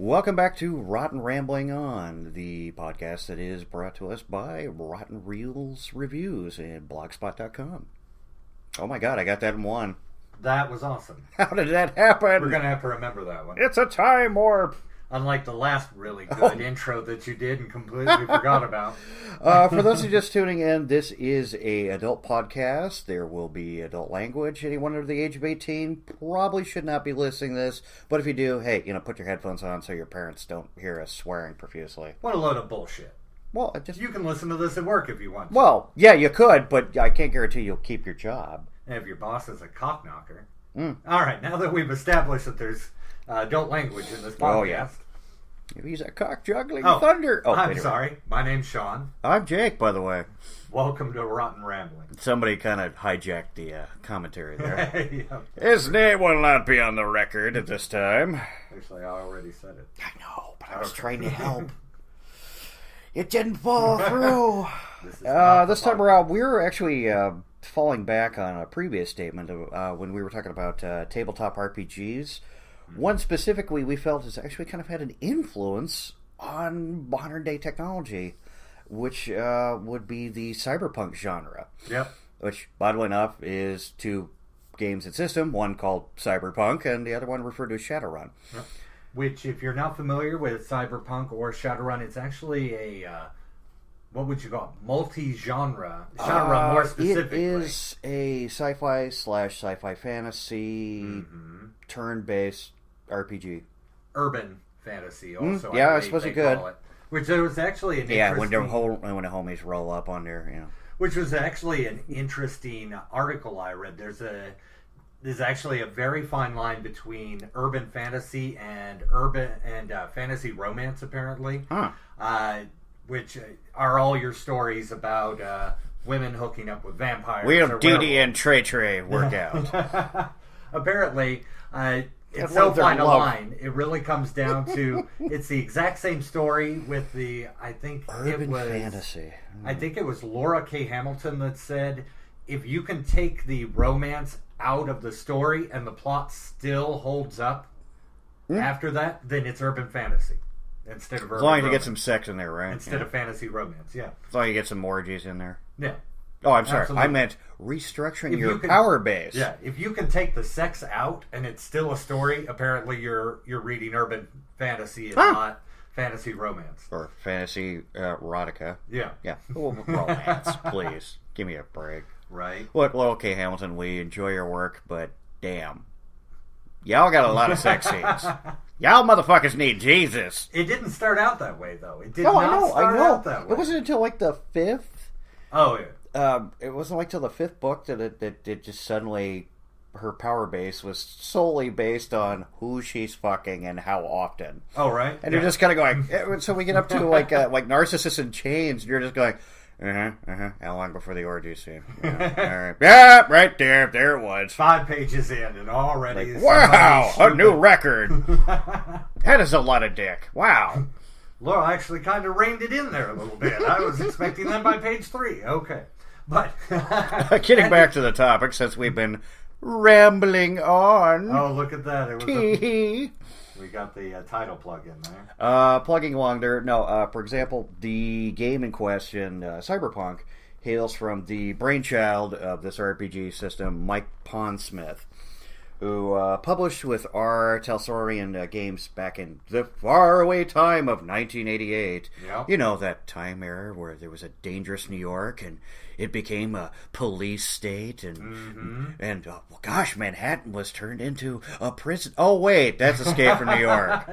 Welcome back to Rotten Rambling On, the podcast that is brought to us by Rotten Reels Reviews and Blogspot.com. Oh my god, I got that in one. That was awesome. How did that happen? We're going to have to remember that one. It's a time warp! Unlike the last really good intro that you did and completely forgot about. For those who are just tuning in, this is a adult podcast. There will be adult language. Anyone under the age of 18 probably should not be listening to this. But if you do, hey, put your headphones on so your parents don't hear us swearing profusely. What a load of bullshit. Well, you can listen to this at work if you want to. Well, yeah, you could, but I can't guarantee you'll keep your job. And if your boss is a cock knocker. All right, now that we've established that there's adult language in this podcast. Oh, yeah. He's a cock juggling thunder. Oh, I'm sorry. My name's Shawn. I'm Jake, by the way. Welcome to Rotten Rambling. Somebody kind of hijacked the commentary there. Yep. His name will not be on the record at this time. Actually, I already said it. I know, but I was trying to help. It didn't fall through. This time around, we were actually falling back on a previous statement of, when we were talking about tabletop RPGs. One specifically we felt has actually kind of had an influence on modern day technology, which would be the cyberpunk genre. Yep. Which, oddly enough, is two games in system, one called Cyberpunk and the other one referred to as Shadowrun. Yep. Which, if you're not familiar with Cyberpunk or Shadowrun, it's actually a, what would you call it? Multi-genre. Shadowrun, more specifically. It is a sci-fi / sci-fi fantasy turn-based RPG. Urban fantasy, also. Yeah, I suppose you could. Which there was actually an interesting... when the homies roll up on there, Which was actually an interesting article I read. There's actually a very fine line between urban fantasy and fantasy romance, apparently. Which are all your stories about women hooking up with vampires. We'll Dee and Trey work out. Apparently, it's so fine a line. It really comes down to it's the exact same story with the urban fantasy. I think it was Laura K. Hamilton that said, if you can take the romance out of the story and the plot still holds up after that, then it's urban fantasy instead of urban. As long as you romance. get some sex in there, right? Instead of fantasy romance, yeah. As long as you get some orgies in there. Yeah. Oh, I'm sorry. Absolutely. I meant restructuring your power base. Yeah, if you can take the sex out and it's still a story, apparently you're reading urban fantasy and not fantasy romance. Or fantasy erotica. Yeah. Yeah. Romance, please. Give me a break. Right. Look, okay, Hamilton, we enjoy your work, but damn. Y'all got a lot of sex scenes. Y'all motherfuckers need Jesus. It didn't start out that way, though. It did I not know. start out that way. It wasn't until like the fifth. Oh, yeah. It wasn't like till the fifth book that it just suddenly her power base was solely based on who she's fucking and how often. Oh, right. And you're just kind of going. So we get up to like Narcissus in Chains, and you're just going, How long before the orgy scene? Yeah, all right. Yeah, right there. There it was. 5 pages in, and already. Wow, a new record. That is a lot of dick. Wow. Laura actually kind of reined it in there a little bit. I was expecting them by page 3. Okay. But getting back to the topic, since we've been rambling on. Oh, look at that! We got the title plug in there. Plugging along there. No, for example, the game in question, Cyberpunk, hails from the brainchild of this RPG system, Mike Pondsmith, who published with R. Telsorian Games back in the faraway time of 1988. Yep. You know, that time era where there was a dangerous New York and it became a police state and gosh, Manhattan was turned into a prison. Oh, wait, that's Escape from New York.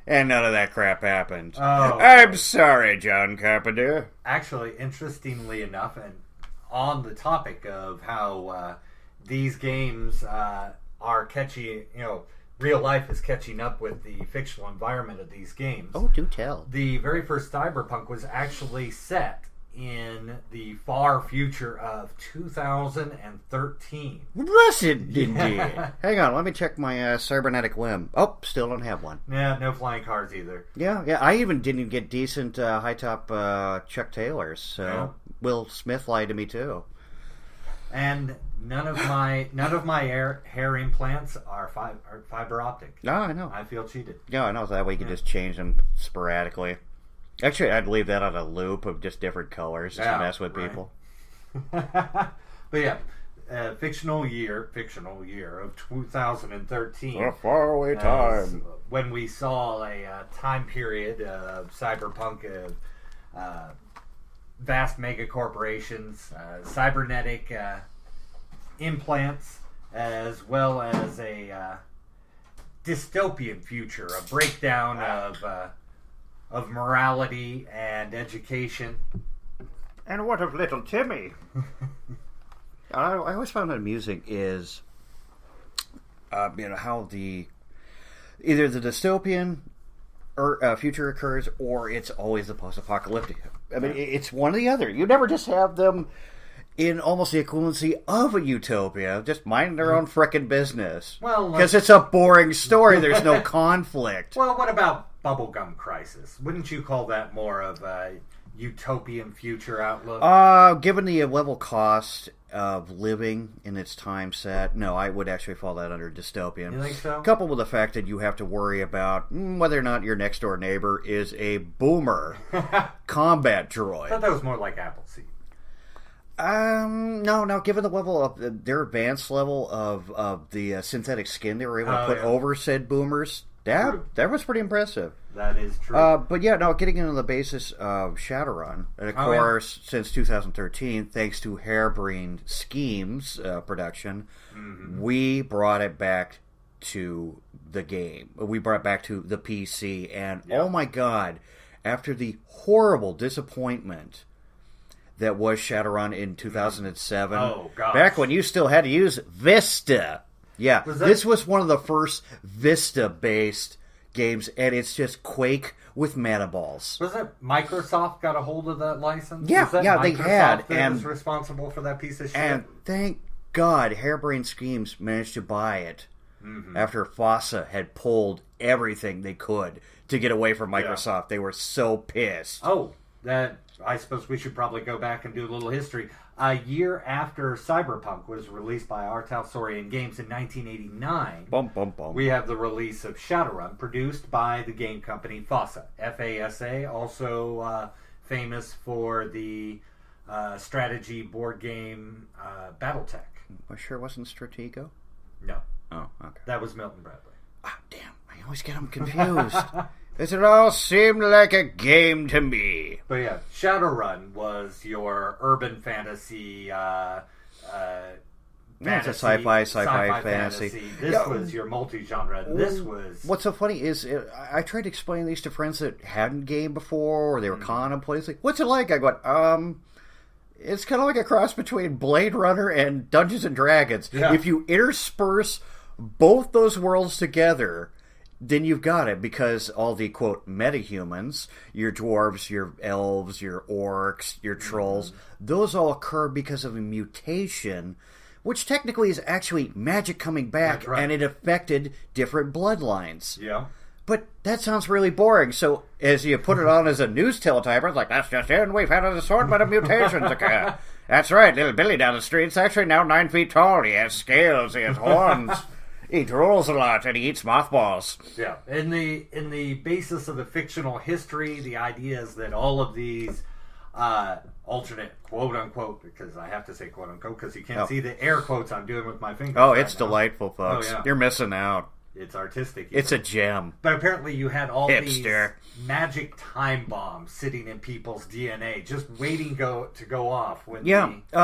And none of that crap happened. Oh, I'm sorry, John Carpenter. Actually, interestingly enough, and on the topic of how these games are catchy, real life is catching up with the fictional environment of these games. Oh, do tell. The very first Cyberpunk was actually set in the far future of 2013. Blessed indeed. Hang on, let me check my cybernetic limb. Oh, still don't have one. Yeah, no flying cars either. Yeah, I even didn't get decent high-top Chuck Taylors, so Will Smith lied to me too. And none of my hair implants are fiber optic. No, I know. I feel cheated. Yeah, I know. That way you can just change them sporadically. Actually, I'd leave that on a loop of just different colors just to mess with people. But yeah, fictional year of 2013. A faraway time. When we saw a time period of cyberpunk of vast mega corporations, cybernetic implants, as well as a dystopian future, a breakdown of morality and education. And what of little Timmy? I always found it amusing is, how either the dystopian future occurs or it's always the post-apocalyptic. I mean, it's one or the other. You never just have them in almost the equivalency of a utopia, just minding their own frickin' business. Well, because it's a boring story. There's no conflict. Well, what about Bubblegum Crisis? Wouldn't you call that more of a utopian future outlook? Given the level cost of living in its time set, no, I would actually fall that under dystopian. You think so? Coupled with the fact that you have to worry about whether or not your next door neighbor is a boomer combat droid. I thought that was more like Appleseed. No, given the level of their advanced level of the synthetic skin they were able to put over said boomers, that was pretty impressive. That is true. But yeah, no, getting into the basis of Shadowrun, and of course, since 2013, thanks to Harebrained Schemes production, we brought it back to the game. We brought it back to the PC, and oh my god, after the horrible disappointment that was Shadowrun in 2007, back when you still had to use Vista. Yeah, this was one of the first Vista-based games, and it's just Quake with mana balls. Was it Microsoft got a hold of that license? Yeah, they had. And was responsible for that piece of shit? And thank God Harebrained Schemes managed to buy it after FOSSA had pulled everything they could to get away from Microsoft. Yeah. They were so pissed. Oh, I suppose we should probably go back and do a little history. A year after Cyberpunk was released by Artalsorian Games in 1989, we have the release of Shadowrun, produced by the game company FOSSA. F-A-S-A, also famous for the strategy board game Battletech. I sure wasn't Stratego? No. Oh, okay. That was Milton Bradley. Ah, damn. I always get them confused. It all seemed like a game to me. But yeah, Shadowrun was your urban fantasy, it's a sci-fi fantasy. This was your multi-genre. This was... What's so funny is I tried to explain these to friends that hadn't gamed before or they were contemplating. It's like, what's it like? I go, it's kind of like a cross between Blade Runner and Dungeons and Dragons. Yeah. If you intersperse both those worlds together, then you've got it, because all the, quote, metahumans, your dwarves, your elves, your orcs, your trolls, those all occur because of a mutation, which technically is actually magic coming back, and it affected different bloodlines. Yeah. But that sounds really boring, so as you put it on as a news teletyper, it's like, that's just in, we've had an assortment of mutations occur. That's right, little Billy down the street's actually now 9 feet tall, he has scales, he has horns. He drools a lot and he eats mothballs. Yeah. In the basis of the fictional history, the idea is that all of these alternate, quote unquote, because I have to say quote unquote because you can't see the air quotes I'm doing with my fingers. Oh, it's delightful, folks. You're missing out. It's artistic. It's a gem. But apparently you had all these magic time bombs sitting in people's DNA, just waiting to go off. When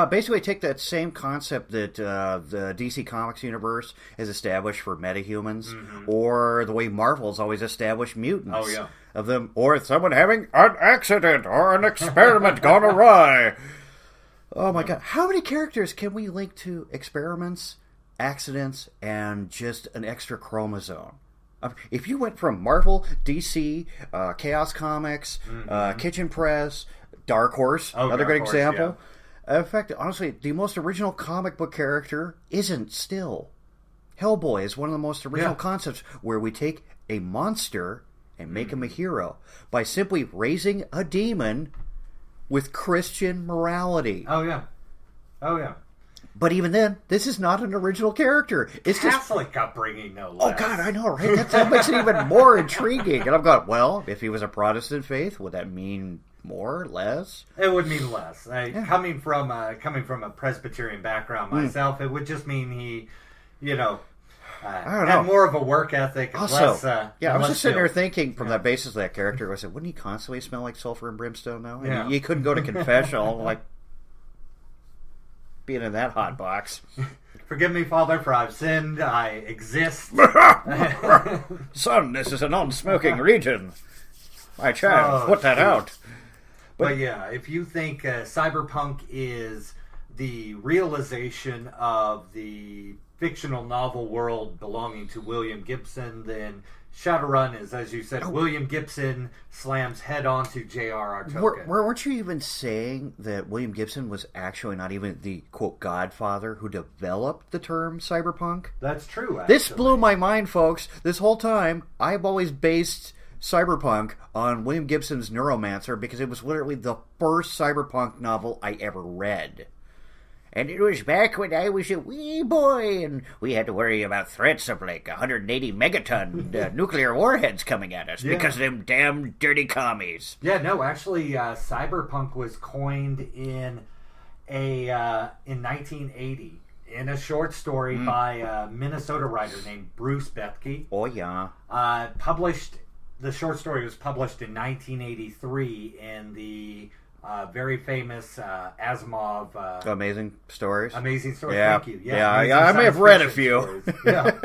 basically take that same concept that the DC Comics universe has established for metahumans, or the way Marvel's always established mutants. Oh, yeah. Of them, or someone having an accident or an experiment gone awry. Oh my God. How many characters can we link to experiments, accidents, and just an extra chromosome? If you went from Marvel, DC, Chaos Comics, Kitchen Press, Dark Horse, another good example. Yeah. In fact, honestly, the most original comic book character isn't still. Hellboy is one of the most original concepts, where we take a monster and make him a hero by simply raising a demon with Christian morality. Oh, yeah. But even then, this is not an original character. It's Catholic upbringing, no less. Oh, God, I know, right? That makes it even more intriguing. And I'm going, well, if he was a Protestant faith, would that mean more, less? It would mean less. Coming from a Presbyterian background myself, it would just mean he, had more of a work ethic. Also, I was just sitting there skills. thinking from that basis of that character, I said, wouldn't he constantly smell like sulfur and brimstone, though? And he couldn't go to confessional, like, being in that hot box. Forgive me, Father, for I've sinned. I exist. Son, this is a non-smoking region. My child, put that out. But yeah, if you think cyberpunk is the realization of the fictional novel world belonging to William Gibson, then Shadowrun is, as you said, William Gibson slams head on to J.R.R. Tolkien. Weren't you even saying that William Gibson was actually not even the, quote, godfather who developed the term cyberpunk? That's true, actually. This blew my mind, folks. This whole time, I've always based cyberpunk on William Gibson's Neuromancer because it was literally the first cyberpunk novel I ever read. And it was back when I was a wee boy, and we had to worry about threats of like 180 megaton nuclear warheads coming at us because of them damn dirty commies. Yeah, no, actually, cyberpunk was coined in 1980 in a short story by a Minnesota writer named Bruce Bethke. Oh yeah. The short story was published in 1983 in the very famous Asimov. Amazing Stories. Amazing Stories. Yeah. Thank you. Yeah, I may have read a few. Yeah.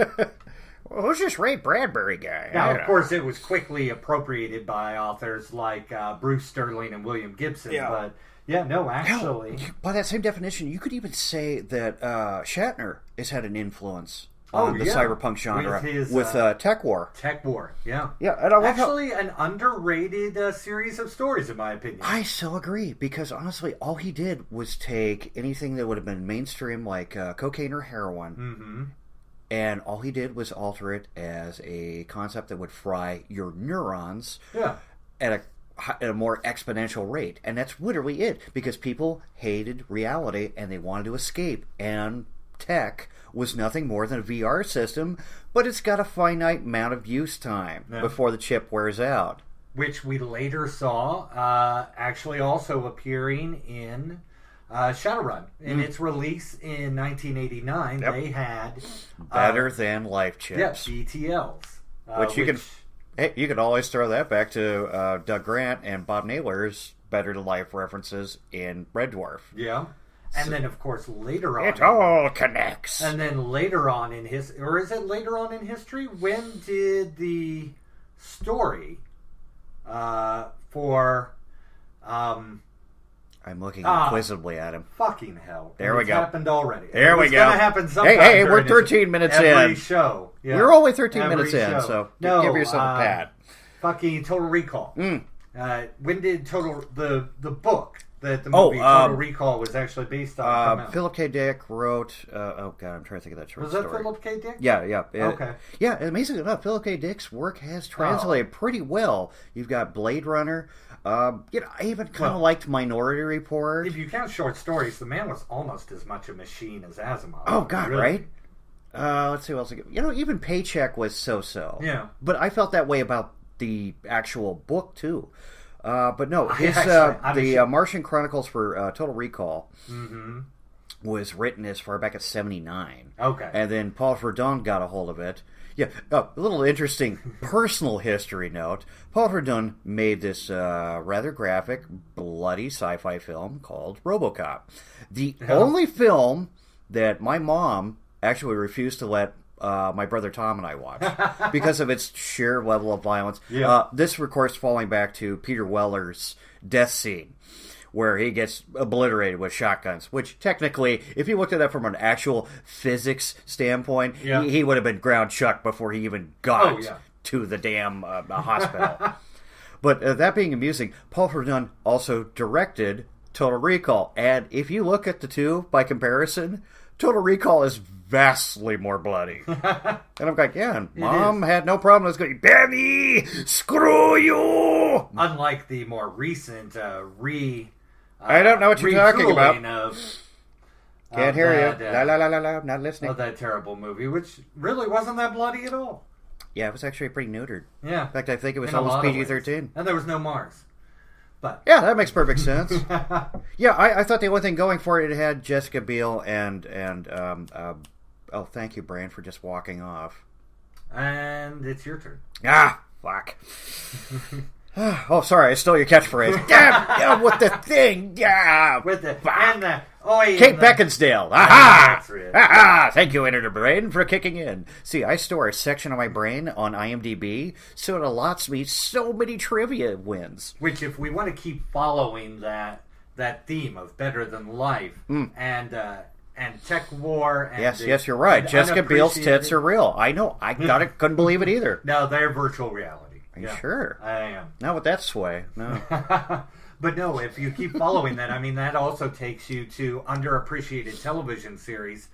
Well, who's this Ray Bradbury guy? Now, of course, it was quickly appropriated by authors like Bruce Sterling and William Gibson. Yeah. But yeah, no, actually, by that same definition, you could even say that Shatner has had an influence on the cyberpunk genre with Tech War. Tech War, yeah. Yeah, and I actually an underrated series of stories, in my opinion. I still agree, because honestly, all he did was take anything that would have been mainstream, like cocaine or heroin, and all he did was alter it as a concept that would fry your neurons at a more exponential rate. And that's literally it, because people hated reality and they wanted to escape, and tech was nothing more than a VR system, but it's got a finite amount of use time before the chip wears out. Which we later saw actually also appearing in Shadowrun. In its release in 1989, they had better than life chips. Yeah, BTLs. You can always throw that back to Doug Grant and Bob Naylor's better than life references in Red Dwarf. Yeah. And then, of course, later on... It all connects. And then later on in history... Or is it later on in history? When did the story for... I'm looking inquisitively at him. Fucking hell. There we go. It's happened already. There we go. It's going to happen sometime. Hey, we're 13 minutes in. Every show. Yeah. We're only 13 minutes in, so give yourself a pat. Fucking Total Recall. When did the book... that the movie Total Recall was actually based on. Philip K. Dick wrote. I'm trying to think of that short story. Was that Philip K. Dick? Yeah. Okay. Yeah, amazingly enough, Philip K. Dick's work has translated pretty well. You've got Blade Runner. I even kind of liked Minority Report. If you count short stories, the man was almost as much a machine as Asimov. Oh God, really? Right? Let's see what else. Even Paycheck was so-so. Yeah. But I felt that way about the actual book too. But no, the Martian Chronicles for Total Recall was written as far back as 1979. Okay. And then Paul Verdun got a hold of it. Yeah, a little interesting personal history note. Paul Verdun made this rather graphic, bloody sci-fi film called RoboCop. The only film that my mom actually refused to let my brother Tom and I watched because of its sheer level of violence. Yeah. This, of course, falling back to Peter Weller's death scene, where he gets obliterated with shotguns, which technically, if you looked at that from an actual physics standpoint, he would have been ground chucked before he even got to the damn hospital. But that being amusing, Paul Verdun also directed Total Recall, and if you look at the two by comparison, Total Recall is vastly more bloody. And I'm like, Mom had no problem. I was going, Benny, screw you! Unlike the more recent I don't know what you're talking about. Can't hear you. La la la la la. Not listening. Of that terrible movie, which really wasn't that bloody at all. Yeah, it was actually pretty neutered. Yeah. In fact, I think it was almost PG-13. And there was no Mars. But yeah, that makes perfect sense. Yeah, I thought the only thing going for it had Jessica Biel and oh, thank you, Bran, for just walking off. And it's your turn. Ah, fuck. Oh, sorry, I stole your catchphrase. Damn, with the thing. Yeah, with the fuck. And the Kate Beckinsdale. Aha! Aha! Thank you, Editor Brain, for kicking in. See, I store a section of my brain on IMDb, so it allots me so many trivia wins. Which, if we want to keep following that theme of better than life and tech war, and yes, you're right. Jessica Biel's tits are real. I know. I couldn't believe it either. No, they're virtual reality. Are you sure? I am. Not with that sway. No. But no, if you keep following that, I mean, that also takes you to underappreciated television series,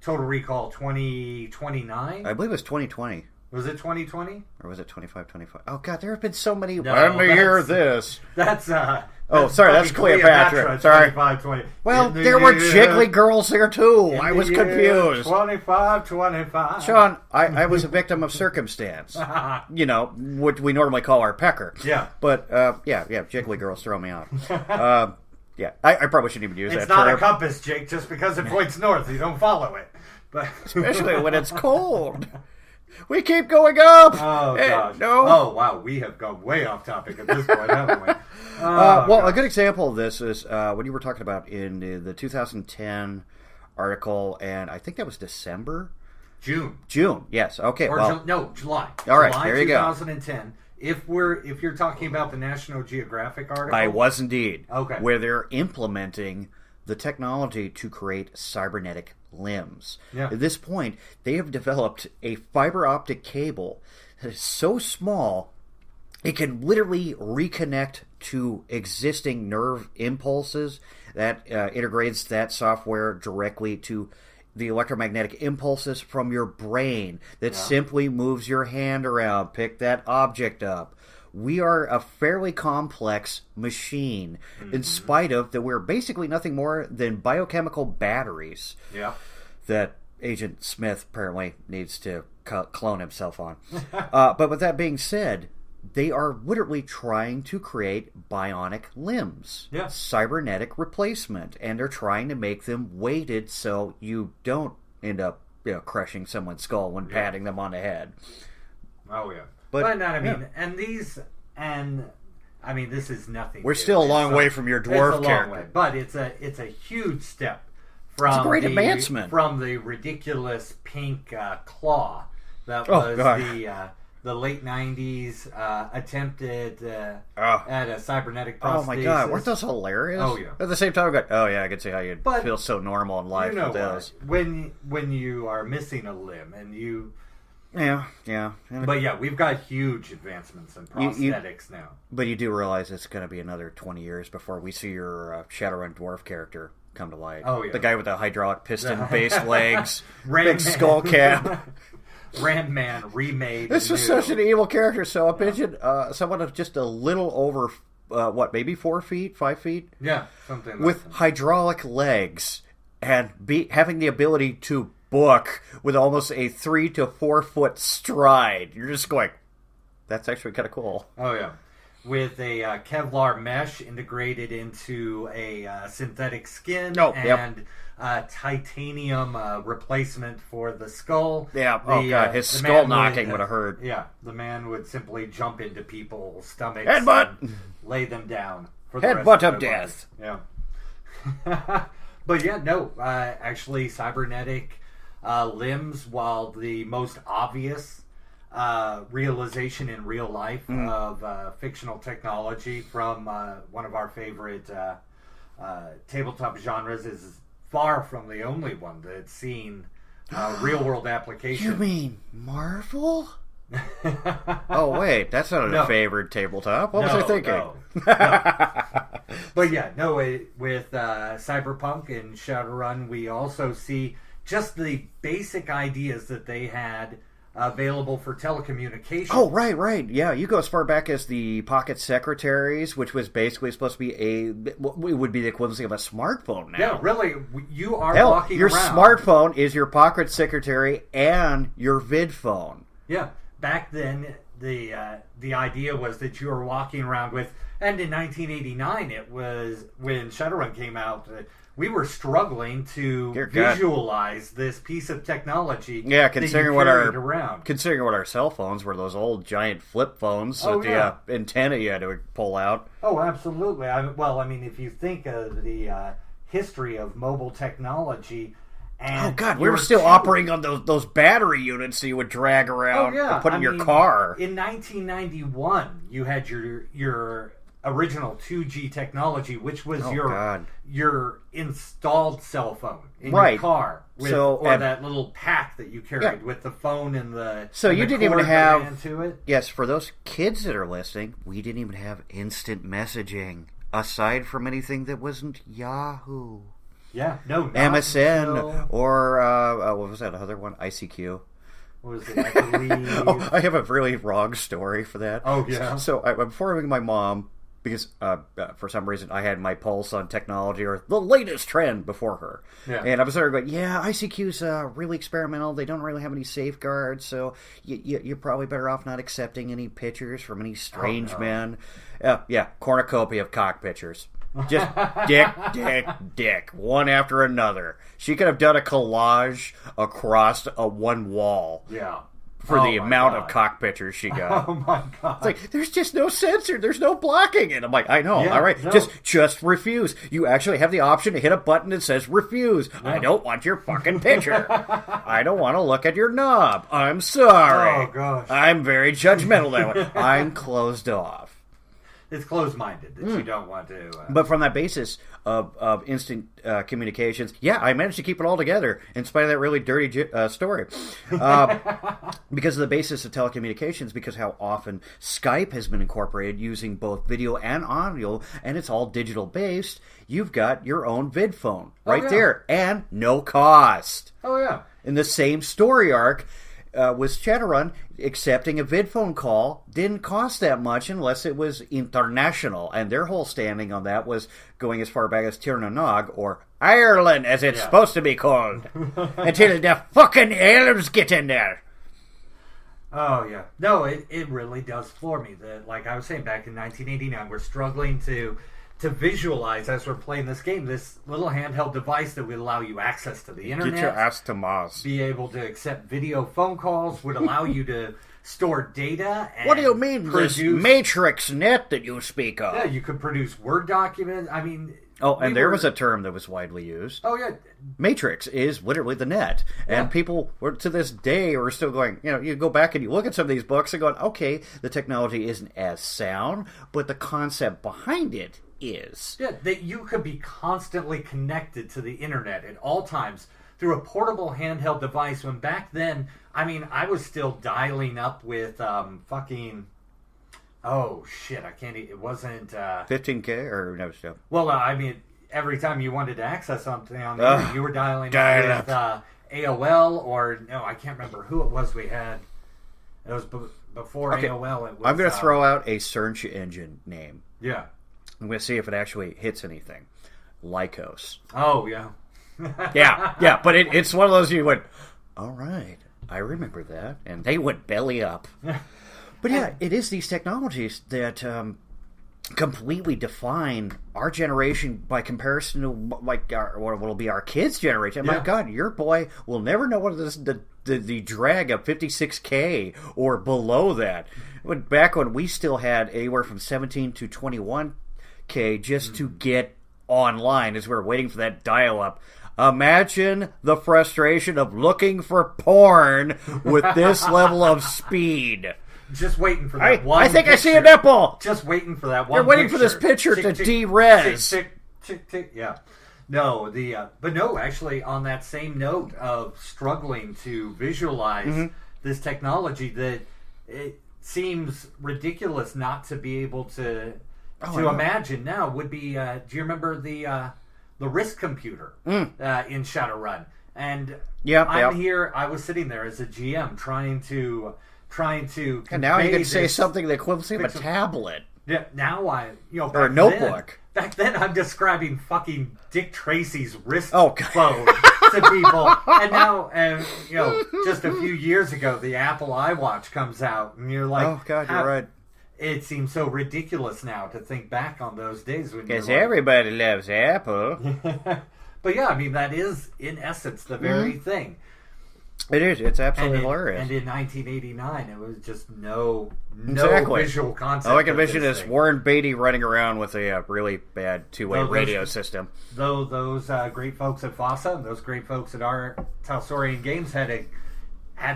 Total Recall 2029? I believe it was 2020. Was it 2020? Or was it 25? Oh, God, there have been so many. No, when do you hear this? That's sorry, that's Cleopatra. Sorry. 25, well, there were jiggly girls there, too. I was confused. 25. Shawn, I was a victim of circumstance. You know, what we normally call our pecker. Yeah. But, yeah, jiggly girls throw me off. Yeah, I probably shouldn't even use that term. It's not a compass, Jake. Just because it points north, you don't follow it. But especially when it's cold. We keep going up. Oh, gosh. No. Oh, wow. We have gone way off topic at this point, haven't we? Well, a good example of this is what you were talking about in the 2010 article, and I think that was December? June, yes. Okay. Or well, July. All right, July there you 2010. Go. If you're talking about the National Geographic article. I was indeed. Okay. Where they're implementing the technology to create cybernetic limbs. Yeah. At this point, they have developed a fiber optic cable that is so small it can literally reconnect to existing nerve impulses that integrates that software directly to the electromagnetic impulses from your brain that simply moves your hand around, pick that object up. We are a fairly complex machine, in spite of that we're basically nothing more than biochemical batteries that Agent Smith apparently needs to clone himself on. But with that being said, they are literally trying to create bionic limbs, cybernetic replacement, and they're trying to make them weighted so you don't end up crushing someone's skull when patting them on the head. Oh, yeah. But not, this is nothing. We're still a long way from your dwarf character. Way, but it's a huge step from it's a great advancement from the ridiculous pink claw that was the late 90s attempted at a cybernetic prosthesis. Oh my God, weren't those hilarious? Oh yeah. At the same time, I can see how you feel so normal in life with those. When you are missing a limb and you. Yeah. But yeah, we've got huge advancements in prosthetics now. But you do realize it's going to be another 20 years before we see your Shadowrun dwarf character come to light. Oh yeah. The guy with the hydraulic piston-based legs, big skull cap. Ram Man remade. This is such an evil character. So imagine someone of just a little over, maybe 4 feet, 5 feet? Yeah, something like with that. Hydraulic legs and having the ability to book with almost a 3 to 4 foot stride. You're just going, that's actually kind of cool. Oh, yeah. With a Kevlar mesh integrated into a synthetic skin and titanium replacement for the skull. Yeah, God, his skull knocking would have hurt. Yeah, the man would simply jump into people's stomachs and lay them down for the headbutt rest of their death. Life. Yeah. But yeah, no, actually cybernetic limbs, while the most obvious realization in real life of fictional technology from one of our favorite tabletop genres, is far from the only one that's seen real-world application. You mean Marvel? Oh, wait, that's not a favorite tabletop. What was I thinking? No. But yeah, with Cyberpunk and Shadowrun, we also see just the basic ideas that they had available for telecommunications. Oh, right. Yeah, you go as far back as the pocket secretaries, which was basically supposed to be it would be the equivalent of a smartphone now. Yeah, really, you are Hell, walking your around. smartphone is your pocket secretary and your vid phone. Yeah, back then the idea was that you were walking around with, and in 1989 it was when Shadowrun came out. We were struggling to visualize this piece of technology. Yeah, considering what around. our cell phones were, those old giant flip phones with the antenna you had to pull out. Oh, absolutely. If you think of the history of mobile technology, and we were still operating on those battery units that you would drag around and put in your car. In 1991, you had your original 2G technology, which was your installed cell phone in your car, or that little pack that you carried with the phone and the. So you didn't even have. Into it. Yes, for those kids that are listening, we didn't even have instant messaging aside from anything that wasn't Yahoo. Yeah, no, MSN or what was that other one? ICQ. What was it? I believe. I have a really wrong story for that. Oh yeah. So I'm informing my mom. Because for some reason I had my pulse on technology or the latest trend before her. Yeah. And I was sort of going, ICQ's really experimental. They don't really have any safeguards, so you're probably better off not accepting any pictures from any strange men. Cornucopia of cock pictures. Just dick, one after another. She could have done a collage across one wall. Yeah. For the amount of cock pictures she got. Oh my God. It's like, there's just no censor. There's no blocking it. I'm like, I know. All right. No. Just refuse. You actually have the option to hit a button that says refuse. No. I don't want your fucking picture. I don't want to look at your knob. I'm sorry. Oh, gosh. I'm very judgmental that way. I'm closed off. It's closed-minded that you don't want to... But from that basis of instant communications, I managed to keep it all together in spite of that really dirty story. Because of the basis of telecommunications, because how often Skype has been incorporated using both video and audio, and it's all digital-based, you've got your own vid phone there, and no cost. Oh, yeah. In the same story arc... with Shadowrun, accepting a vid phone call didn't cost that much unless it was international, and their whole standing on that was going as far back as Tirnanog, or Ireland, as it's supposed to be called, until the fucking elves get in there. Oh, yeah. No, it really does floor me. That, like I was saying, back in 1989, we're struggling to visualize, as we're playing this game, this little handheld device that would allow you access to the internet. Get your ass to Mars. Be able to accept video phone calls, would allow you to store data. And what do you mean, this matrix net that you speak of? Yeah, you could produce Word documents. I mean... Oh, and there was a term that was widely used. Oh, yeah. Matrix is literally the net. And people, to this day, are still going, you go back and you look at some of these books and going, okay, the technology isn't as sound, but the concept behind it is. Yeah, that you could be constantly connected to the internet at all times through a portable handheld device, when back then, I was still dialing up with fucking... Oh, shit, I can't... It wasn't... 15K or no stuff? Well, every time you wanted to access something on the internet, you were dialing up with AOL, or... No, I can't remember who it was we had. It was before AOL. It was, I'm going to throw out a search engine name. Yeah. I'm going to see if it actually hits anything. Lycos. Oh, yeah. yeah, but it's one of those you went, all right, I remember that. And they went belly up. But it is these technologies that completely define our generation by comparison to what will be our kids' generation. My God, your boy will never know what it is, the drag of 56K or below that. Back when we still had anywhere from 17 to 21K just to get online as we were waiting for that dial-up. Imagine the frustration of looking for porn with this level of speed. Just waiting for that one I think picture. I see a nipple! Just waiting for that one You're waiting picture. for this picture tick, to de-res. Tick, tick, tick, yeah. No, but no, actually, on that same note of struggling to visualize this technology, that it seems ridiculous not to be able to imagine now would be, do you remember the wrist computer in Shadowrun? And I'm here. I was sitting there as a GM trying to. And now you can say something the equivalent of a tablet. Yeah. Now or a notebook. Back then, I'm describing fucking Dick Tracy's wrist phone to people, and now, just a few years ago, the Apple iWatch comes out, and you're like, "Oh God, you're right." It seems so ridiculous now to think back on those days when because everybody loves Apple. But yeah, I mean that is in essence the very thing. It is. It's absolutely hilarious. And in 1989, it was just no visual concept. All I can envision is Warren Beatty running around with a really bad two-way radio system. Though those great folks at FOSSA, those great folks at our Talsorian Games had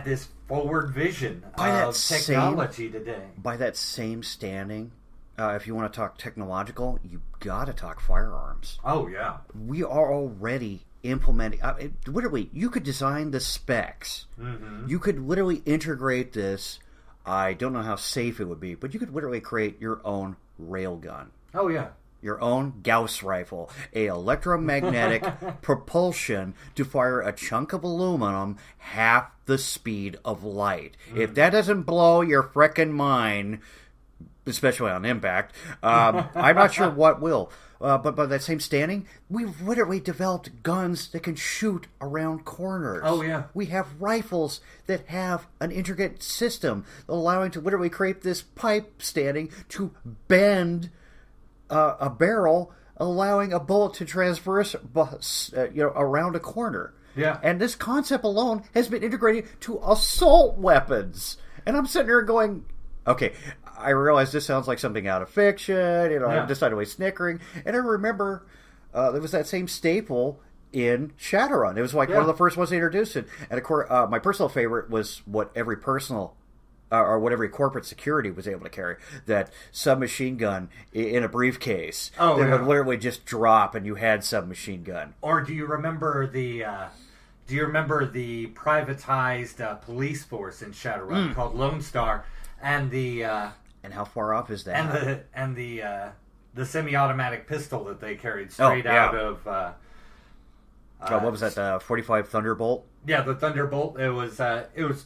this forward vision of technology today. By that same standing, if you want to talk technological, you got to talk firearms. Oh yeah, we are already implementing. Literally, you could design the specs. Mm-hmm. You could literally integrate this. I don't know how safe it would be, but you could literally create your own railgun. Oh yeah. Your own Gauss rifle, a electromagnetic propulsion to fire a chunk of aluminum half the speed of light. If that doesn't blow your frickin' mind, especially on impact, I'm not sure what will. But by that same standing, we've literally developed guns that can shoot around corners. Oh, yeah. We have rifles that have an intricate system allowing to literally create this pipe standing to bend a barrel, allowing a bullet to transverse around a corner. Yeah. And this concept alone has been integrated to assault weapons. And I'm sitting there going, okay, I realize this sounds like something out of fiction. I'm decidedly snickering. And I remember there was that same staple in Shadowrun. It was like one of the first ones they introduced it. And of course, my personal favorite was what every corporate security was able to carry. That submachine gun in a briefcase. That would literally just drop and you had submachine gun. Or do you remember the privatized police force in Shadowrun called Lone Star? And and how far off is that? And the semi-automatic pistol that they carried straight out of. What was that? The 45 Thunderbolt. Yeah, the Thunderbolt. It was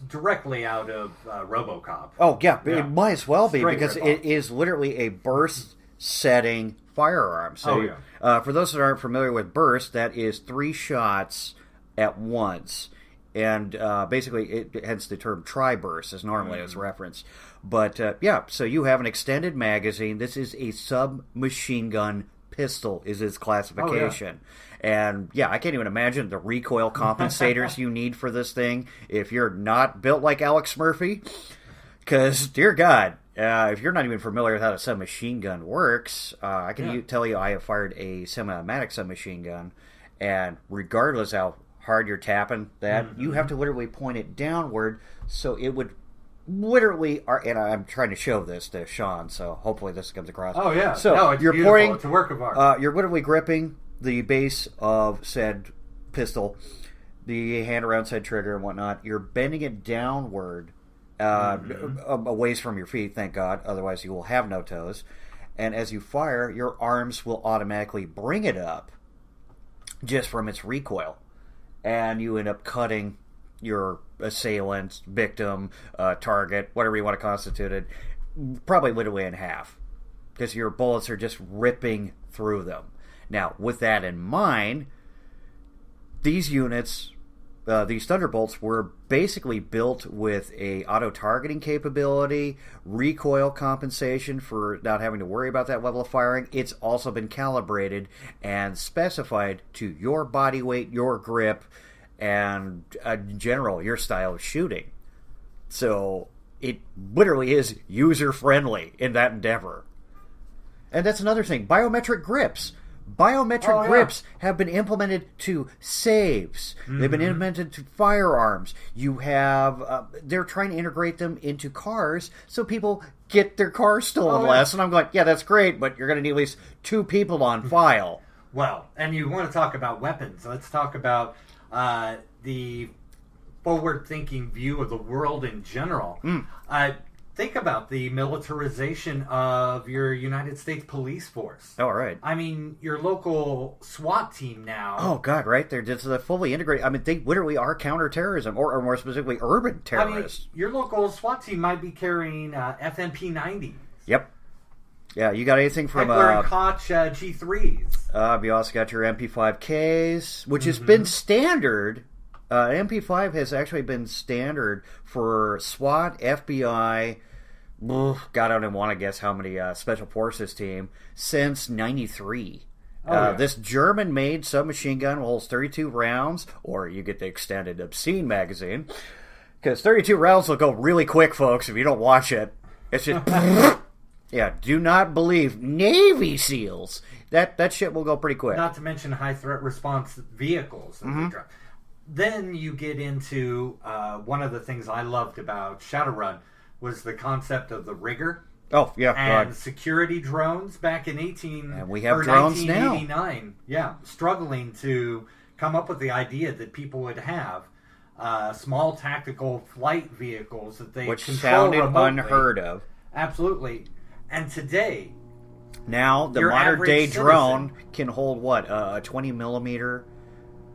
directly out of RoboCop. Oh yeah, it might as well be because it is literally a burst setting firearm. So for those that aren't familiar with burst, that is 3 shots at once. And basically, hence the term tri-burst is normally its reference. But so you have an extended magazine. This is a submachine gun pistol is its classification. And I can't even imagine the recoil compensators you need for this thing if you're not built like Alex Murphy. Because, dear God, if you're not even familiar with how a submachine gun works, I can tell you I have fired a semi-automatic submachine gun. And regardless how hard you're tapping that, you have to literally point it downward so it would literally, and I'm trying to show this to Shawn, so hopefully this comes across. Oh yeah, so it's you're beautiful. pointing, it's a work of art. You're literally gripping the base of said pistol, the hand around said trigger and whatnot. You're bending it downward, a ways from your feet, thank God, otherwise you will have no toes. And as you fire, your arms will automatically bring it up just from its recoil. And you end up cutting your assailant, victim, target, whatever you want to constitute it, probably literally in half. Because your bullets are just ripping through them. Now, with that in mind, these units, these Thunderbolts, were basically built with a auto-targeting capability, recoil compensation for not having to worry about that level of firing. It's also been calibrated and specified to your body weight, your grip, and in general, your style of shooting. So it literally is user-friendly in that endeavor. And that's another thing. Biometric grips. Biometric grips have been implemented to saves. They've been implemented to firearms. You have they're trying to integrate them into cars so people get their cars stolen less. And I'm going, that's great, but you're going to need at least 2 people on file. Well, and you want to talk about weapons. Let's talk about the forward-thinking view of the world in general. think about the militarization of your United States police force. Oh, right. I mean, your local SWAT team now. Oh, God, right? They're just fully integrated. I mean, they literally are counterterrorism, or more specifically, urban terrorists. I mean, your local SWAT team might be carrying FMP-90s. Yep. Yeah, you got anything from... Heckler and Koch G3s. You also got your MP5Ks, which has been standard... MP5 has actually been standard for SWAT, FBI, God, I don't even want to guess how many Special Forces team, since 93. This German-made submachine gun holds 32 rounds, or you get the extended obscene magazine, because 32 rounds will go really quick, folks, if you don't watch it. It's just... Yeah, do not believe Navy SEALs. That shit will go pretty quick. Not to mention high-threat response vehicles that they drive. Then you get into one of the things I loved about Shadowrun was the concept of the rigger. Oh, yeah. And security drones back in and we have drones 1989. Now. Yeah, struggling to come up with the idea that people would have small tactical flight vehicles that they which control sounded remotely. Unheard of. Absolutely. And today, now the modern day drone can hold what, a 20 millimeter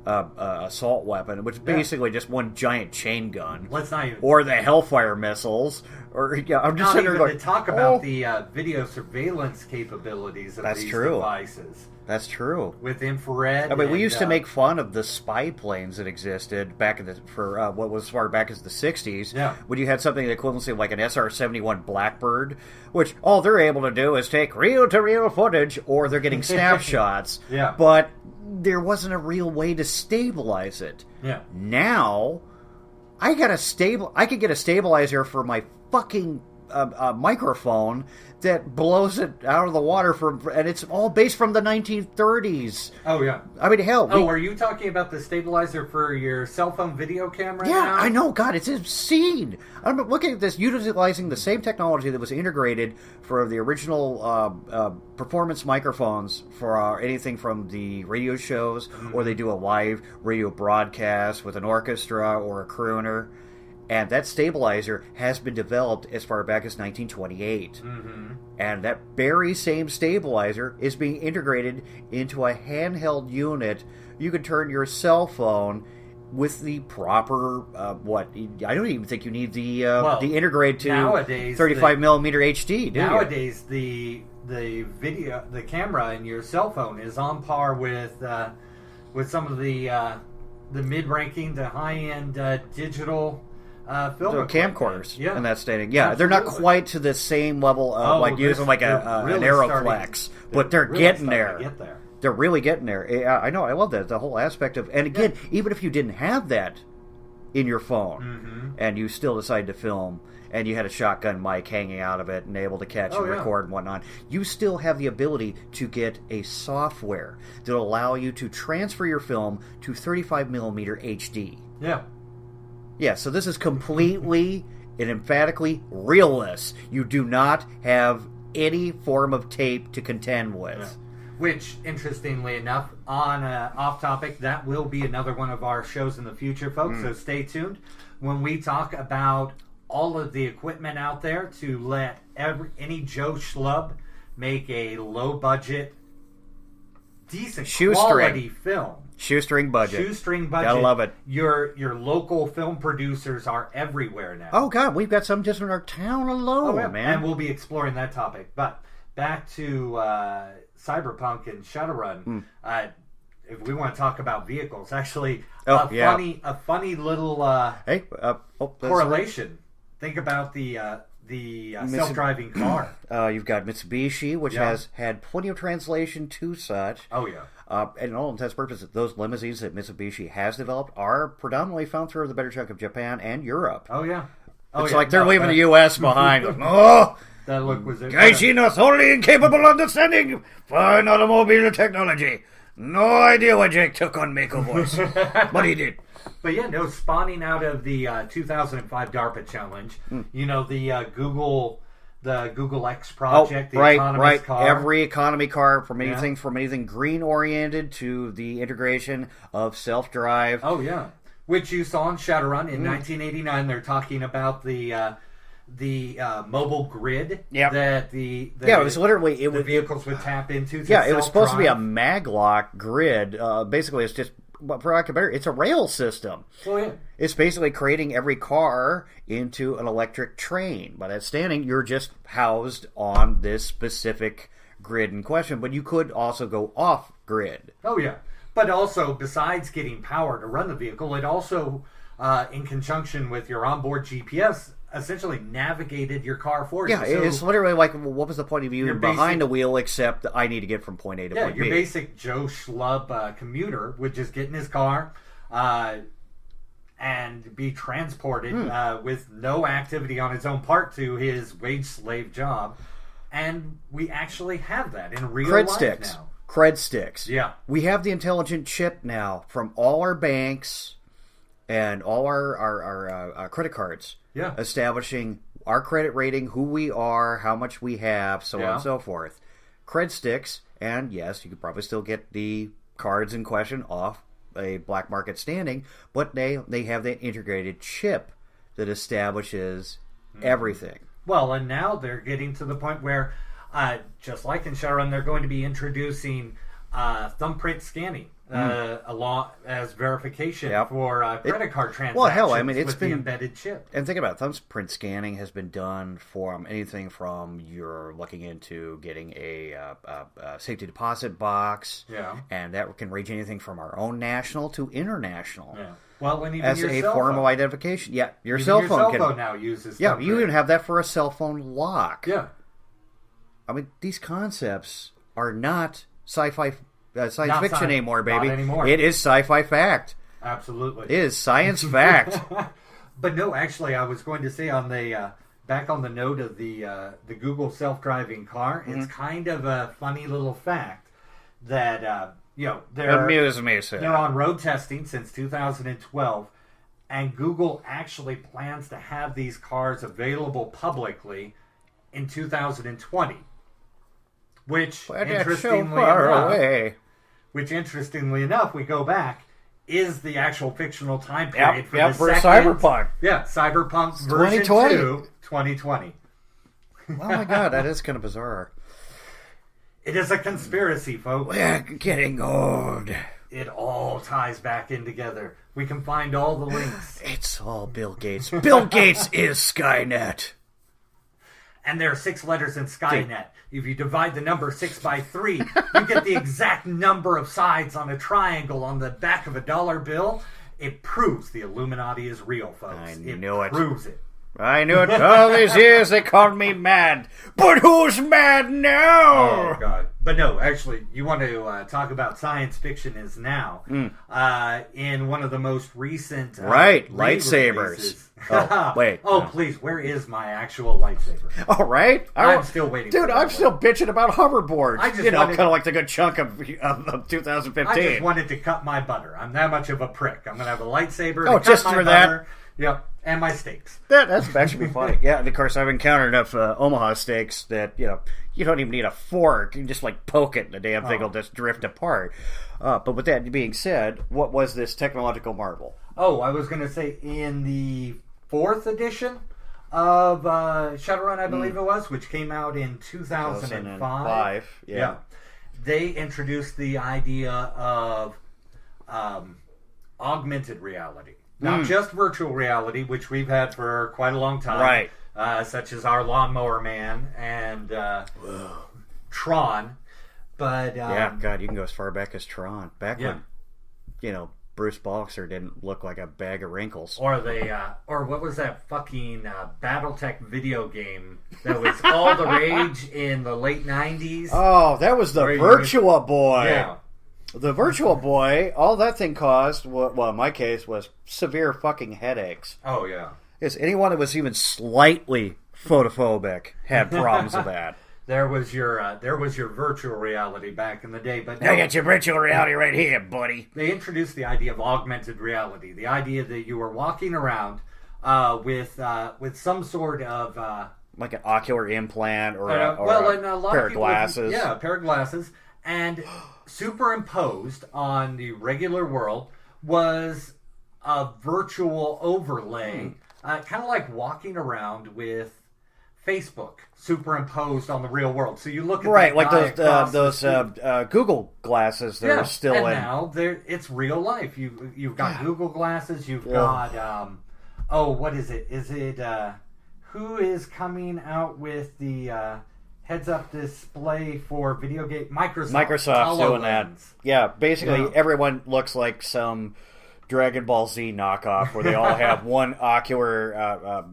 assault weapon, which is basically just one giant chain gun. Let's not even... Or the Hellfire missiles. Or I'm just not even going, to talk about the video surveillance capabilities of these devices. That's true. With infrared. I mean, we used to make fun of the spy planes that existed back in what was as far back as the 60s. Yeah. When you had something the equivalency of like an SR-71 Blackbird, which all they're able to do is take reel-to-reel footage, or they're getting snapshots. Yeah. But there wasn't a real way to stabilize it. Yeah. Now, I could get a stabilizer for my fucking microphone that blows it out of the water and it's all based from the 1930s. Oh, yeah. I mean, hell. Are you talking about the stabilizer for your cell phone video camera? Yeah, now? I know. God, it's obscene. I'm looking at this, utilizing the same technology that was integrated for the original performance microphones for anything from the radio shows, or they do a live radio broadcast with an orchestra or a crooner. And that stabilizer has been developed as far back as 1928. And that very same stabilizer is being integrated into a handheld unit. You can turn your cell phone with the proper, I don't even think you need the integrate to nowadays, 35 millimeter HD, do nowadays, you? The camera in your cell phone is on par with some of the mid-ranking to high-end digital film camcorders and that stating. Yeah, they're not quite to the same level of using like an Aeroflex, but they're getting there. They're really getting there. I know, I love that. The whole aspect of, and again, even if you didn't have that in your phone and you still decided to film and you had a shotgun mic hanging out of it and able to catch and record and whatnot, you still have the ability to get a software that will allow you to transfer your film to 35 millimeter HD. Yeah. Yeah, so this is completely and emphatically realless. You do not have any form of tape to contend with. Yeah. Which, interestingly enough, on off topic, that will be another one of our shows in the future, folks. So stay tuned when we talk about all of the equipment out there to let any Joe Schlub make a low budget, decent quality film. Shoestring budget. Gotta love it. Your local film producers are everywhere now. Oh, God, we've got some just in our town alone, man. And we'll be exploring that topic. But back to Cyberpunk and Shadowrun. If we want to talk about vehicles, actually, a funny little correlation. Think about the self-driving car. You've got Mitsubishi, which has had plenty of translation to such. Oh, yeah. And in all intents and purposes, those limousines that Mitsubishi has developed are predominantly found through the better chunk of Japan and Europe. Oh, yeah. It's like they're leaving the U.S. behind. That look was it. Gaijin wholly incapable of understanding fine automobile technology. No idea why Jake took on Mako voice. But he did. But spawning out of the 2005 DARPA challenge, the Google X project, the autonomous car. Every economy car, from anything green oriented to the integration of self-drive. Oh yeah, which you saw in Shadowrun in 1989. They're talking about the the mobile grid that the it was literally the vehicles would tap into. It was supposed to be a maglock grid. Basically, it's just, for lack of better, it's a rail system. Oh yeah, it's basically creating every car into an electric train. By that standing, you're just housed on this specific grid in question, but you could also go off grid. Oh yeah, but also besides getting power to run the vehicle, it also, in conjunction with your onboard GPS, essentially navigated your car for you. Yeah, it's literally like, what was the point of you behind the wheel except I need to get from point A to point B? Yeah, your basic Joe Schlub commuter would just get in his car and be transported with no activity on his own part to his wage slave job. And we actually have that in real life now. Cred sticks. Yeah. We have the intelligent chip now from all our banks and all our credit cards. Yeah. Establishing our credit rating, who we are, how much we have, so on and so forth. Cred sticks, and yes, you could probably still get the cards in question off a black market standing, but they have that integrated chip that establishes everything. Well, and now they're getting to the point where, just like in Shadowrun, they're going to be introducing thumbprint scanning along as verification for credit card transactions. Well, hell, I mean, it's with been the embedded chip. And think about it, thumbprint scanning has been done for anything from you're looking into getting a safety deposit box, and that can range anything from our own national to international. Yeah. Well, and even as your a cell form phone. of identification. Yeah, your Even cell your phone phone now uses. Yeah, you even have that for a cell phone lock. Yeah. I mean, these concepts are not sci-fi science fiction anymore, baby. Not anymore. It is sci-fi fact. Absolutely. It is science fact. But no, actually, I was going to say on the back on the note of the Google self-driving car, it's kind of a funny little fact that amuse me, sir. They're on road testing since 2012, and Google actually plans to have these cars available publicly in 2020. Which, interestingly enough, we go back, is the actual fictional time period for Cyberpunk. Yeah, Cyberpunk version 2, 2020. Oh my god, that is kind of bizarre. It is a conspiracy, folks. We're getting old. It all ties back in together. We can find all the links. It's all Bill Gates. Bill Gates is Skynet. And there are 6 letters in Skynet. If you divide the number 6 by 3, you get the exact number of sides on a triangle on the back of a dollar bill. It proves the Illuminati is real, folks. I knew it. It proves it. I knew it all these years. They called me mad. But who's mad now? Oh, God. But no, actually, you want to talk about science fiction is now. In one of the most recent... lightsabers. Oh, wait. Please, where is my actual lightsaber? All right. I'm still waiting for Dude, I'm still bitching about hoverboards. I just kind of like the good chunk of 2015. I just wanted to cut my butter. I'm that much of a prick. I'm going to have a lightsaber to cut just my for butter. that? Yep. And my steaks. That's actually funny. Yeah, and of course I've encountered enough Omaha steaks that, you don't even need a fork. You can just poke it and the damn thing will just drift apart. But with that being said, what was this technological marvel? Oh, I was going to say in the 4th edition of Shadowrun, I believe it was, which came out in 2005. Yeah. They introduced the idea of augmented reality. Not just virtual reality, which we've had for quite a long time. Right. Such as our Lawnmower Man and Tron. But God, you can go as far back as Tron. Back when, Bruce Boxer didn't look like a bag of wrinkles. Or or what was that fucking BattleTech video game that was all the rage in the late 90s? Oh, that was the Virtua Boy. Yeah. The Virtual Boy, all that thing caused, well, in my case, was severe fucking headaches. Oh, yeah. Yes, anyone that was even slightly photophobic had problems with that. There was your virtual reality back in the day, but I got your virtual reality right here, buddy. They introduced the idea of augmented reality, the idea that you were walking around with some sort of like an ocular implant or a pair of glasses. A pair of glasses, and superimposed on the regular world was a virtual overlay, kind of like walking around with Facebook superimposed on the real world. So you look at right, that like guy those Google glasses that are still and in. Now it's real life. You've got Google glasses. You've got what is it? Is it who is coming out with the heads-up display for video game? Microsoft's doing that. Yeah, basically everyone looks like some Dragon Ball Z knockoff where they all have one ocular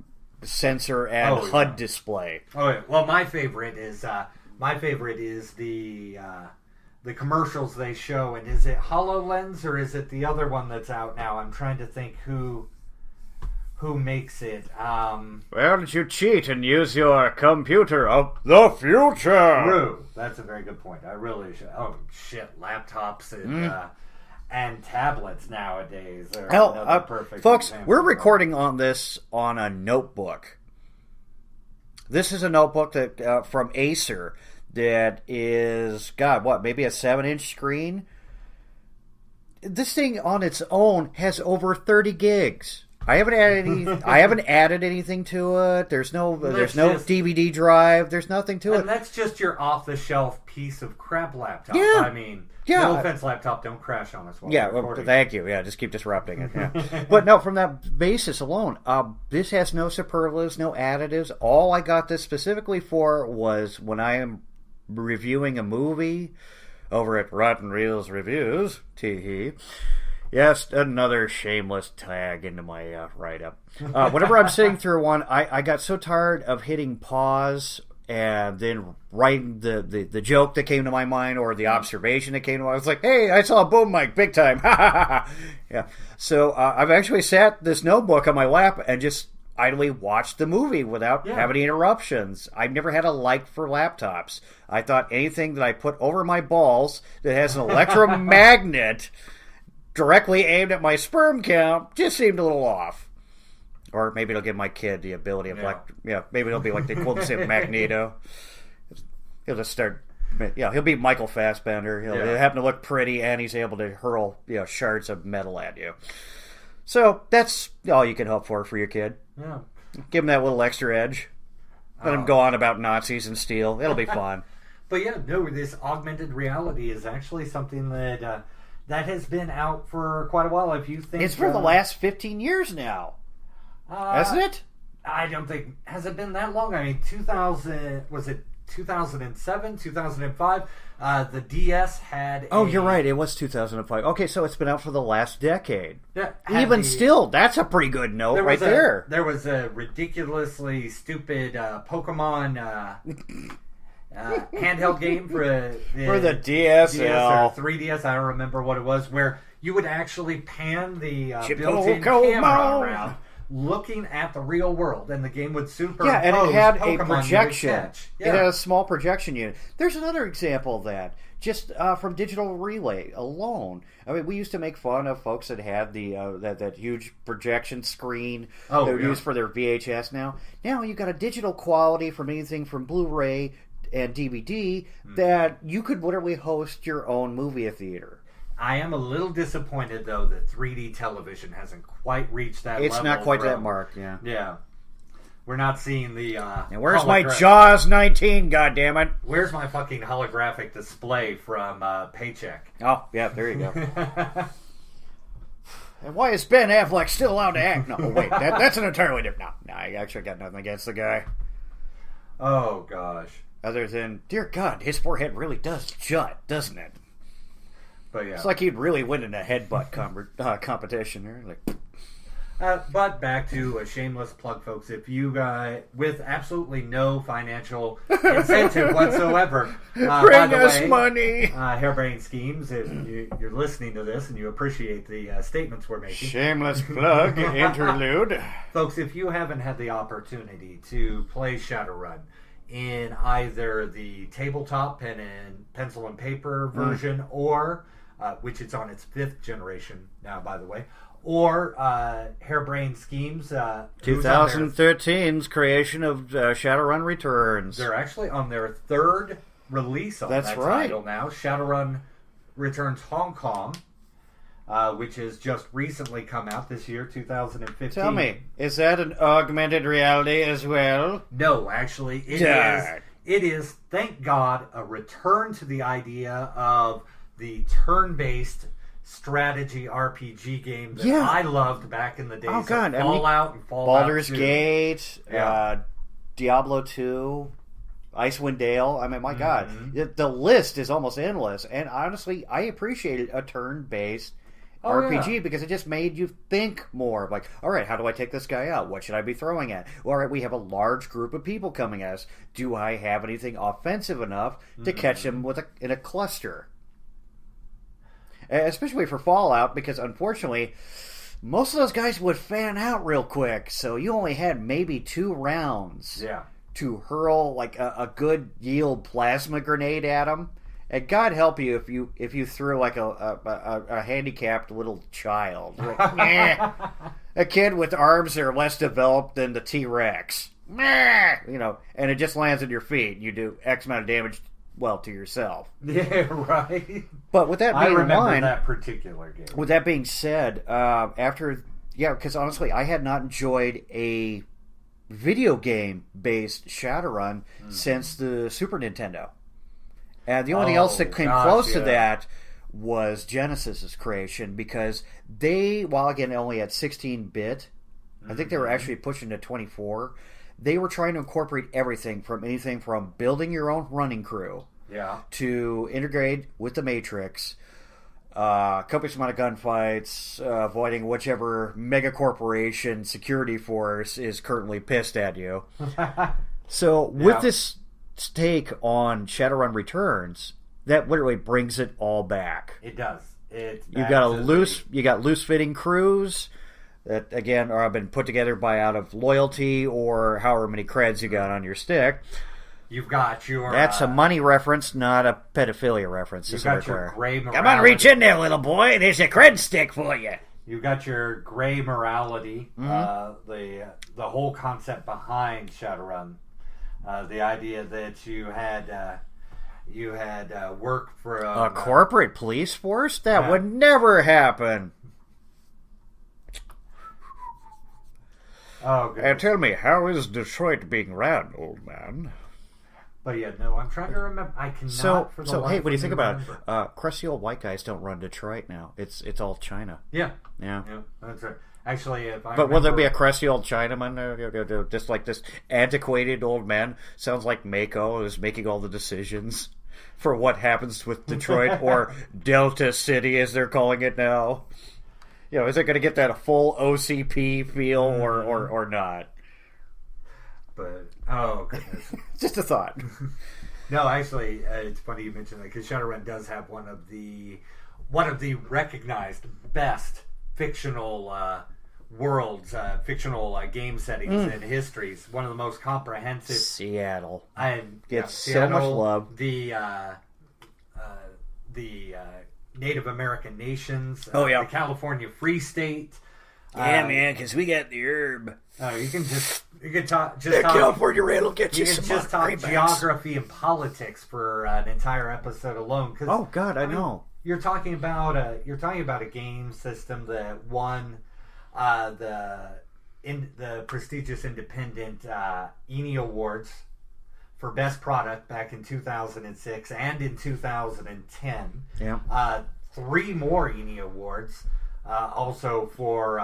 sensor and HUD display. Oh, yeah. Well, my favorite is the commercials they show, and is it HoloLens or is it the other one that's out now? I'm trying to think who makes it. Why don't you cheat and use your computer of the future? True. That's a very good point. I really should. Oh shit, laptops and tablets nowadays are another perfect folks, example. We're recording on this on a notebook. This is a notebook that from Acer that is, maybe a 7-inch screen? This thing on its own has over 30 gigs. I haven't added anything to it. There's no DVD drive. There's nothing to it. And that's just your off-the-shelf piece of crap laptop. Yeah. I mean, no offense, laptop, don't crash on us while we're recording. Thank you. Yeah, just keep disrupting it. Yeah. But no, from that basis alone, this has no superlatives, no additives. All I got this specifically for was when I am reviewing a movie over at Rotten Reels Reviews, tee-hee. Yes, another shameless tag into my write-up. Whenever I'm sitting through one, I got so tired of hitting pause and then writing the joke that came to my mind or the observation that came to my mind. I was like, hey, I saw a boom mic, big time. Yeah. So I've actually sat this notebook on my lap and just idly watched the movie without having any interruptions. I've never had a like for laptops. I thought anything that I put over my balls that has an electromagnet directly aimed at my sperm count just seemed a little off. Or maybe it'll give my kid the ability of maybe it'll be like the equivalent of Magneto. He'll just start, he'll be Michael Fassbender. He'll happen to look pretty and he's able to hurl, shards of metal at you. So that's all you can hope for your kid. Yeah. Give him that little extra edge. Let him go on about Nazis and steel. It'll be fun. But this augmented reality is actually something that has been out for quite a while. If you think it's for the last 15 years now, hasn't it? I don't think has it been that long. I mean, 2007, 2005. The DS had. You're right. It was 2005. Okay, so it's been out for the last decade. Yeah, even still, that's a pretty good note right there. There was a ridiculously stupid Pokemon. Handheld game for the DS or 3DS, I don't remember what it was, where you would actually pan the built-in camera around, looking at the real world, and the game would superimpose and it had Pokemon a projection. Yeah. It had a small projection unit. There's another example of that, just from Digital Relay alone. I mean, we used to make fun of folks that had the that huge projection screen they would use for their VHS. Now you got a digital quality from anything from Blu-ray and DVD that you could literally host your own movie theater. I am a little disappointed, though, that 3D television hasn't quite reached that level. It's not quite that mark, yeah. Yeah. We're not seeing the and where's my Jaws 19, goddammit? Where's my fucking holographic display from Paycheck? Oh, yeah, there you go. And why is Ben Affleck still allowed to act? No, wait, that's an entirely different... No, I actually got nothing against the guy. Oh, gosh. Other than, dear God, his forehead really does jut, doesn't it? But it's like he'd really win in a headbutt competition. But back to a shameless plug, folks. If you guys, with absolutely no financial incentive whatsoever, bring us money. Harebrained Schemes. If you're listening to this and you appreciate the statements we're making, shameless plug interlude, folks. If you haven't had the opportunity to play Shadowrun in either the tabletop pen and pencil and paper version, or which it's on its 5th generation now, by the way, or Harebrained Schemes, 2013's creation of Shadowrun Returns. They're actually on their 3rd release on that title now. Shadowrun Returns Hong Kong. which has just recently come out this year, 2015. Tell me, is that an augmented reality as well? No, actually, it is. It is, thank God, a return to the idea of the turn-based strategy RPG game that I loved back in the days of Fallout and Fallout Baldur's 2. Gate, Diablo 2, Icewind Dale. I mean, my God, the list is almost endless. And honestly, I appreciated a turn-based RPG because it just made you think more. Like, all right, how do I take this guy out? What should I be throwing at? All right, we have a large group of people coming at us. Do I have anything offensive enough to catch them in a cluster? Especially for Fallout, because unfortunately, most of those guys would fan out real quick. So you only had maybe 2 rounds to hurl like a good yield plasma grenade at them. And God help you if you threw like a handicapped little child, a kid with arms that are less developed than the T-Rex, and it just lands at your feet. You do X amount of damage, to yourself. Yeah, right. But with that being in mind, that particular game. With that being said, because honestly, I had not enjoyed a video game based Shadowrun since the Super Nintendo. And the only thing else that came close to that was Genesis's creation, because they, while again only at 16-bit, I think they were actually pushing to 24. They were trying to incorporate anything from building your own running crew to integrate with the Matrix, copious amount of gunfights, avoiding whichever mega corporation security force is currently pissed at you. So with this take on Shadowrun Returns, that literally brings it all back. It does. You got loose fitting crews that again have been put together by out of loyalty or however many creds you got on your stick. You've got your that's a money reference, not a pedophilia reference. You've got your gray morality. Come on, reach in there, little boy. There's a cred stick for you. You've got your gray morality. The whole concept behind Shadowrun. The idea that you had work for a corporate police force? That would never happen. Oh, goodness. And tell me, how is Detroit being ran, old man? But I'm trying to remember. I cannot. Hey, what do you think about it? Crusty old white guys don't run Detroit now. It's all China. Yeah, that's right. Actually, will there be a crusty old Chinaman, just like this antiquated old man? Sounds like Mako is making all the decisions for what happens with Detroit or Delta City, as they're calling it now. Is it going to get that full OCP feel or not? But oh goodness, just a thought. No, actually, it's funny you mentioned that, because Shadowrun does have one of the recognized best fictional worlds, fictional game settings and histories. One of the most comprehensive. Seattle. And gets so much love. The Native American nations. The California Free State. Yeah, man, because we got the herb. You can talk. California Red will get you can some just talk geography and politics for an entire episode alone. Oh God, I know. You're talking about a game system that won the prestigious independent ENI Awards for Best Product back in 2006 and in 2010. Yeah. 3 more ENI Awards. Also for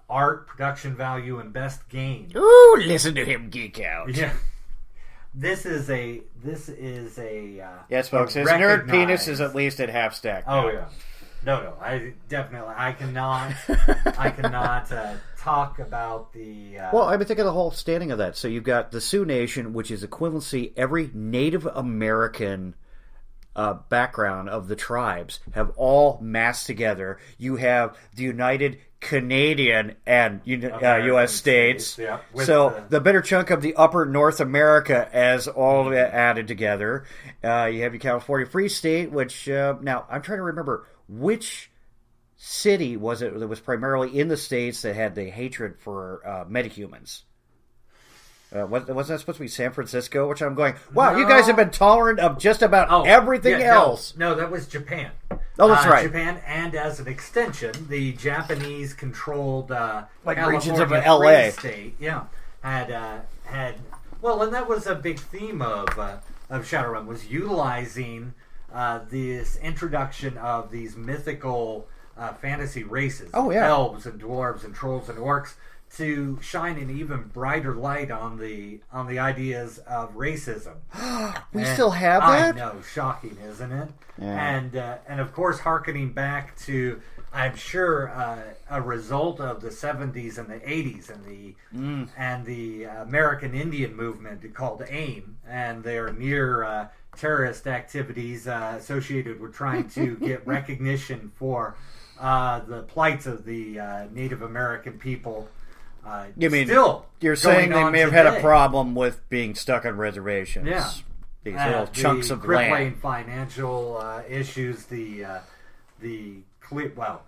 art, production value, and best game. Ooh, listen to him geek out. Yeah. This is a yes, folks. His nerd penis is at least at half stack. Oh yeah. No. I cannot talk about the. Well, I've been thinking of the whole standing of that. So you've got the Sioux Nation, which is equivalency. Every Native American background of the tribes have all massed together. You have the United Canadian and U.S. states. Yeah, so the better chunk of the upper North America as all added together. You have your California Free State, which now I'm trying to remember which city was it that was primarily in the States that had the hatred for metahumans. Wasn't that supposed to be San Francisco? Which I'm going, wow, no. You guys have been tolerant of just about everything else. No, that was Japan. Oh, that's right. Japan, and as an extension, the Japanese-controlled regions of California LA Free State, had well, and that was a big theme of Shadowrun, was utilizing this introduction of these mythical fantasy races, elves and dwarves and trolls and orcs, to shine an even brighter light on the ideas of racism. We still have that? I know, shocking, isn't it? Yeah. And of course, hearkening back to, I'm sure, a result of the 70s and the 80s and the American Indian movement called AIM and their near terrorist activities associated with trying to get recognition for the plights of the Native American people. You mean still you're saying they may have had a problem with being stuck on reservations? Yeah, these little chunks of crippling land, financial issues. Well,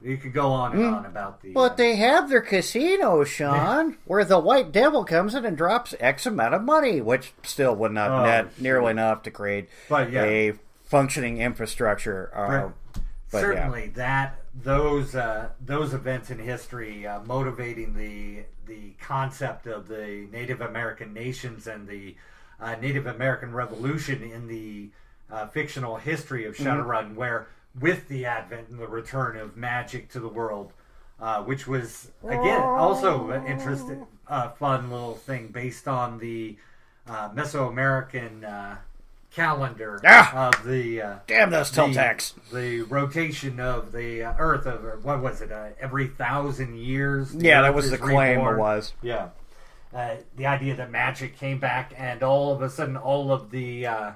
you could go on and on about the. But they have their casinos, Shawn, where the White Devil comes in and drops X amount of money, which still would not net nearly enough to create a functioning infrastructure. Certainly, those events in history motivating the concept of the Native American nations and the Native American Revolution in the fictional history of Shadowrun, where with the advent and the return of magic to the world, which was again also an interesting, fun little thing based on the Mesoamerican calendar of the damn those Toltecs. The rotation of the Earth over what was it? Every 1,000 years. Yeah, that was the claim. It was. Yeah, the idea that magic came back, and all of a sudden, all of the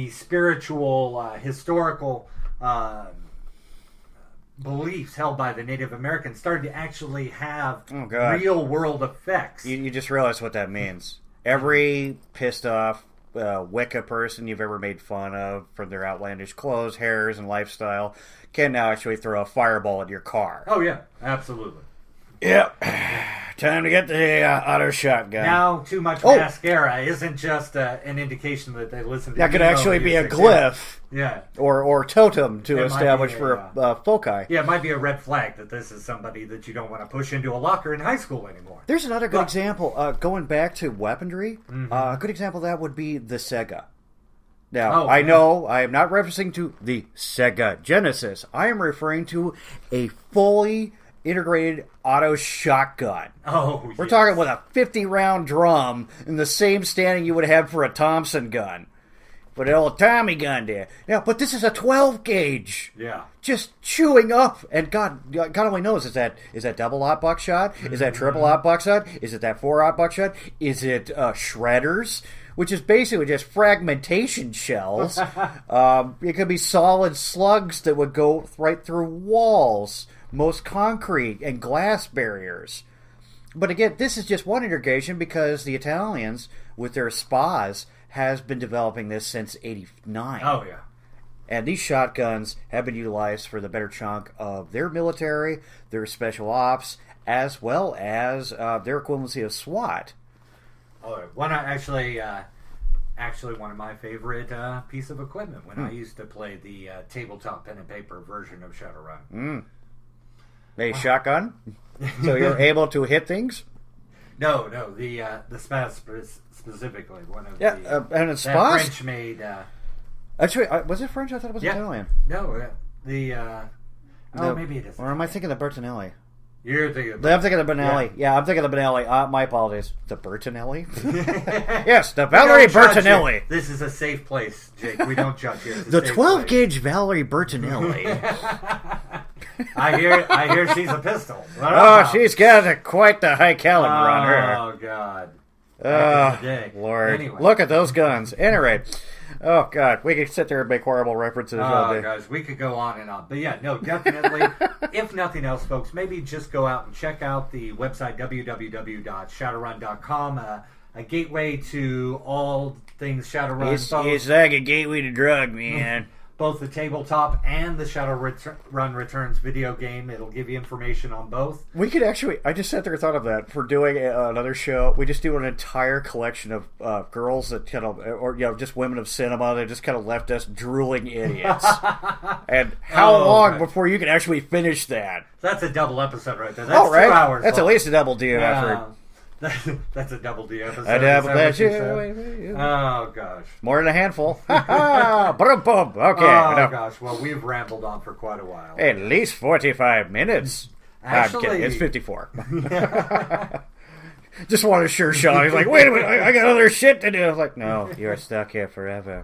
spiritual, historical beliefs held by the Native Americans started to actually have real world effects. You just realize what that means. Every pissed off Wicca person you've ever made fun of for their outlandish clothes, hairs, and lifestyle can now actually throw a fireball at your car. Oh, yeah. Absolutely. Yep. Time to get the auto shotgun. Now, too much mascara isn't just an indication that they listen to that could actually be a glyph. Yeah. Or totem to establish for a foci. Yeah, it might be a red flag that this is somebody that you don't want to push into a locker in high school anymore. There's another good example. Going back to weaponry, a good example of that would be the Sega. Now, I know I am not referencing to the Sega Genesis. I am referring to a fully integrated auto shotgun. We're talking with a 50-round drum and the same standing you would have for a Thompson gun. But an old Tommy gun there. Yeah, but this is a 12 gauge. Yeah. Just chewing up. And God only knows, is that double-aught buckshot? Is that triple-aught buckshot? Is it that 4-aught buckshot? Is it shredders? Which is basically just fragmentation shells. It could be solid slugs that would go right through walls. Most concrete and glass barriers. But again, this is just one integration because the Italians, with their spas, has been developing this since '89. Oh, yeah. And these shotguns have been utilized for the better chunk of their military, their special ops, as well as their equivalency of SWAT. Oh, actually one of my favorite piece of equipment when I used to play the tabletop pen and paper version of Shadowrun. A shotgun? So you're able to hit things? No, the spas specifically. One of and it's spas? French made. Actually, was it French? I thought it was Italian. No, maybe it is. Or am I thinking of Bertinelli? You're thinking of I'm thinking of Benelli. Yeah, I'm thinking of Benelli. My apologies. The Bertinelli? Yes, the Valerie Bertinelli. This is a safe place, Jake. We don't judge here. The 12-gauge Valerie Bertinelli. I hear she's a pistol. She's got quite the high caliber on her. Oh, God. Oh, Lord. Anyway. Look at those guns. At any rate. Oh, God. We could sit there and make horrible references all day. Guys, we could go on and on. But yeah, no, definitely. If nothing else, folks, maybe just go out and check out the website, www.shadowrun.com, a gateway to all things Shadowrun. It's like a gateway to drug, man. both the tabletop and the Shadowrun Returns video game. It'll give you information on both. We could actually, I just sat there and thought of that for doing another show. We just do an entire collection of girls that kind of, or just women of cinema that just kind of left us drooling idiots. And how long before you can actually finish that? That's a double episode right there. That's 2 hours. That's long. At least a double D effort. That's a double D episode. A double D. Oh, gosh. More than a handful. Ba-dum-bum. Okay. Oh, gosh. Well, we've rambled on for quite a while. At least 45 minutes. Actually, I'm kidding. It's 54. Just want to assure Shawn. He's like, wait a minute. I got other shit to do. I was like, no, you're stuck here forever.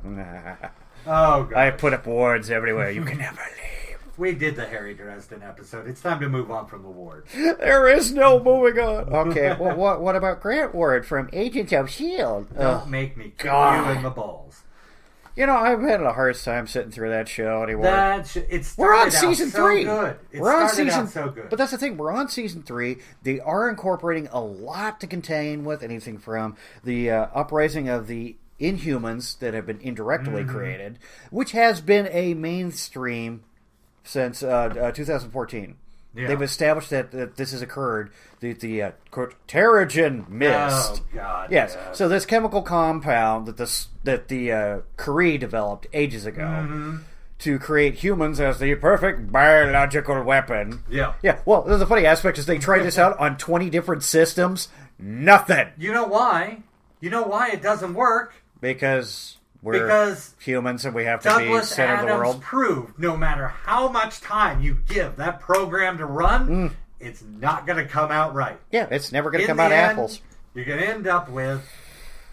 Oh, gosh. I put up wards everywhere. You can never leave. We did the Harry Dresden episode. It's time to move on from the ward. There is no moving on. Okay, well, what about Grant Ward from Agents of S.H.I.E.L.D.? Don't make me kick you in the balls. You know, I've had a hard time sitting through that show anymore. We're on season 3. Good. We're on season so good. But that's the thing. We're on season 3. They are incorporating a lot to contain with anything from the uprising of the Inhumans that have been indirectly created, which has been a mainstream since 2014. Yeah. They've established that this has occurred. The Terrigen mist. Oh, God. Yes. So this chemical compound that the Kree developed ages ago to create humans as the perfect biological weapon. Yeah. Yeah. Well, the funny aspect is they tried this out on 20 different systems. Nothing. You know why? You know why it doesn't work? Because we're humans and we have to Douglas be center Adams of the world. Proved no matter how much time you give that program to run, it's not going to come out right. Yeah, it's never going to come out apples. You're going to end up with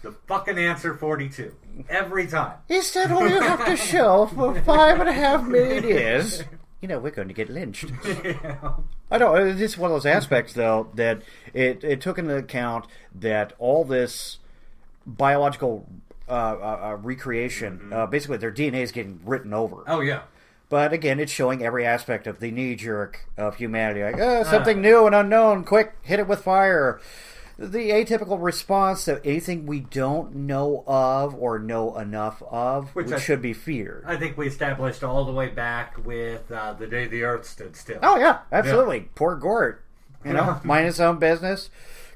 the fucking answer 42 every time. Is that all you have to show for 5.5 million years? You know, we're going to get lynched. Yeah. I know, it's one of those aspects, though, that it took into account that all this biological recreation, basically their DNA is getting written over. Oh, yeah. But again, it's showing every aspect of the knee-jerk of humanity. Like, something new and unknown, quick, hit it with fire. The atypical response to anything we don't know of or know enough of, which should be feared. I think we established all the way back with the day the Earth stood still. Oh, yeah, absolutely. Yeah. Poor Gort. You know, mind his own business.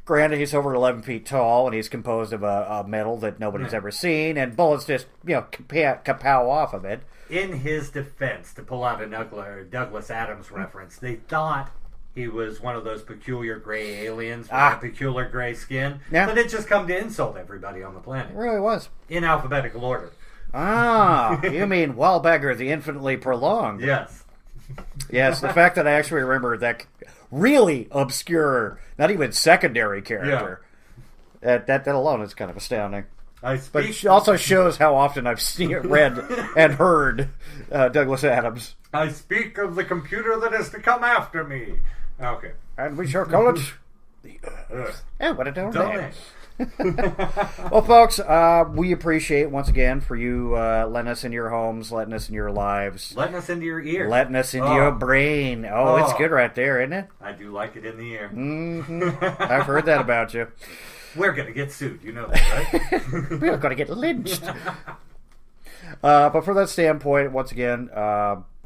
Granted, he's over 11 feet tall, and he's composed of a metal that nobody's ever seen, and bullets just, kapow off of it. In his defense, to pull out a Douglas Adams reference, they thought he was one of those peculiar gray aliens with a peculiar gray skin, but it just come to insult everybody on the planet. It really was. In alphabetical order. Ah, you mean Wallbagger the Infinitely Prolonged. Yes. Yes, the fact that I actually remember that really obscure, not even secondary character, that alone is kind of astounding. But it also shows how often I've read and heard Douglas Adams. I speak of the computer that is to come after me. Okay. And we shall call it the Earth. Yeah, what a donate. Well, folks, we appreciate once again for you letting us into your homes, letting us into your lives, letting us into your ear, letting us into your brain. It's good right there, isn't it? I do like it in the ear. I've heard that about you. We're gonna get sued, you know that, right? We're gonna get lynched. But from that standpoint, once again,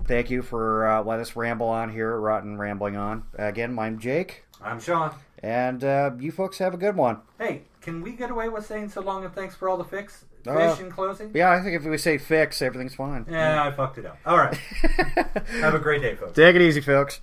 thank you for letting us ramble on here, Rotten Rambling On. Again, I'm Jake. I'm Shawn. And you folks have a good one. Hey, can we get away with saying so long and thanks for all the fish in closing? Yeah, I think if we say fix, everything's fine. Yeah, I fucked it up. All right. Have a great day, folks. Take it easy, folks.